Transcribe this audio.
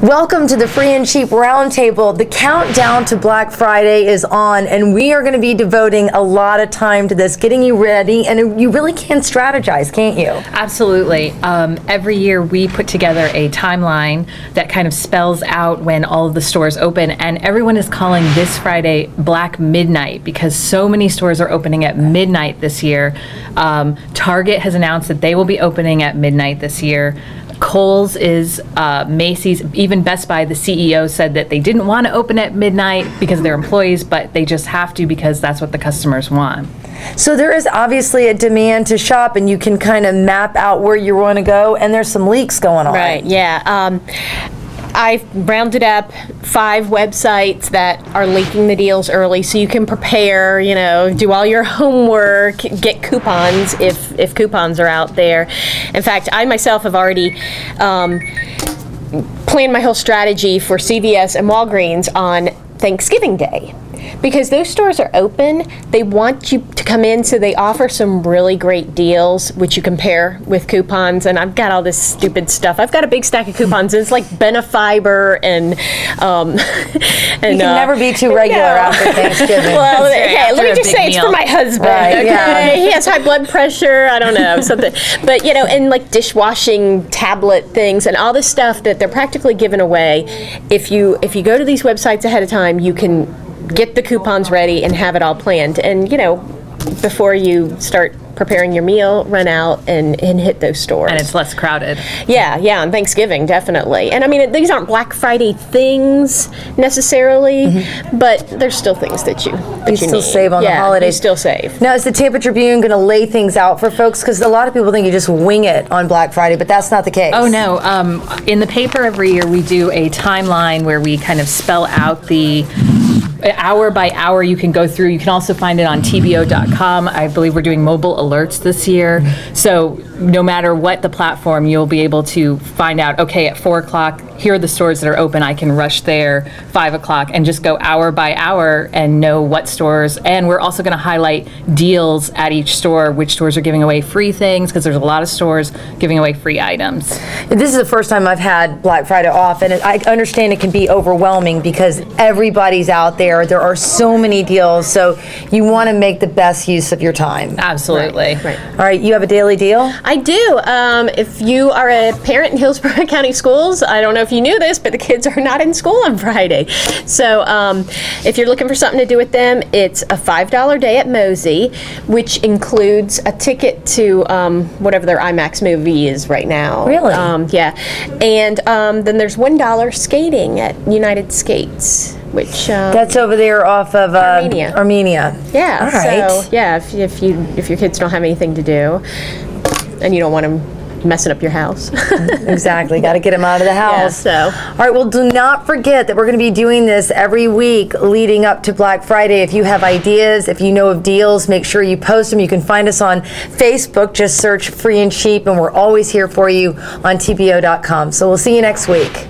Welcome to the Free and Cheap Roundtable. The countdown to Black Friday is on, and we are going to be devoting a lot of time to this, getting you ready, and you really can strategize, can't you? Absolutely. Every year we put together a timeline that kind of spells out when all of the stores open, and everyone is calling this Friday Black Midnight because so many stores are opening at midnight this year. Target has announced that they will be opening at midnight this year. Kohl's is, Macy's, even Best Buy, the CEO said that they didn't want to open at midnight because of their employees, but they just have to because that's what the customers want. So there is obviously a demand to shop, and you can kind of map out where you want to go, and there's some leaks going on. Right, yeah. I've rounded up 5 websites that are leaking the deals early so you can prepare, you know, do all your homework, get coupons if coupons are out there. In fact, I myself have already planned my whole strategy for CVS and Walgreens on Thanksgiving Day. Because those stores are open, they want you to come in, so they offer some really great deals, which you compare with coupons. And I've got all this stupid stuff. I've got a big stack of coupons. And it's like Benefiber and you can never be too regular after Thanksgiving. Well, hey, let me just say it's for my husband. Right, okay, yeah. He has high blood pressure. I don't know, something. But you know, and like dishwashing tablet things and all this stuff that they're practically giving away. If you go to these websites ahead of time, you can get the coupons ready and have it all planned. And, you know, before you start preparing your meal, run out and hit those stores. And it's less crowded. Yeah, on Thanksgiving, definitely. And I mean, these aren't Black Friday things necessarily, but there's still things that you still need. save on the holidays. You still save. Now, is the Tampa Tribune going to lay things out for folks? Because a lot of people think you just wing it on Black Friday, but that's not the case. Oh, no. In the paper every year, we do a timeline where we kind of spell out the hour by hour you can go through. You can also find it on TBO.com. I believe we're doing mobile alerts this year. So no matter what the platform, you'll be able to find out, okay, at 4 o'clock, here are the stores that are open. I can rush there, 5 o'clock, and just go hour by hour and know what stores. And we're also going to highlight deals at each store, which stores are giving away free things, because there's a lot of stores giving away free items. This is the first time I've had Black Friday off, and I understand it can be overwhelming because everybody's out there. There are so many deals, so you want to make the best use of your time. Absolutely. Right. All right, you have a daily deal? I do. If you are a parent in Hillsborough County Schools, I don't know if you knew this, but the kids are not in school on Friday. So if you're looking for something to do with them, it's a $5 day at Mosey, which includes a ticket to whatever their IMAX movie is right now. Really? Yeah. And then there's $1 skating at United Skates, which That's over there off of Armenia. Yeah. All right. So yeah, if your kids don't have anything to do, and you don't want them messing up your house. Exactly. Got to get them out of the house. Yeah, so. All right. Well, do not forget that we're going to be doing this every week leading up to Black Friday. If you have ideas, if you know of deals, make sure you post them. You can find us on Facebook. Just search Free and Cheap, and we're always here for you on TBO.com. So we'll see you next week.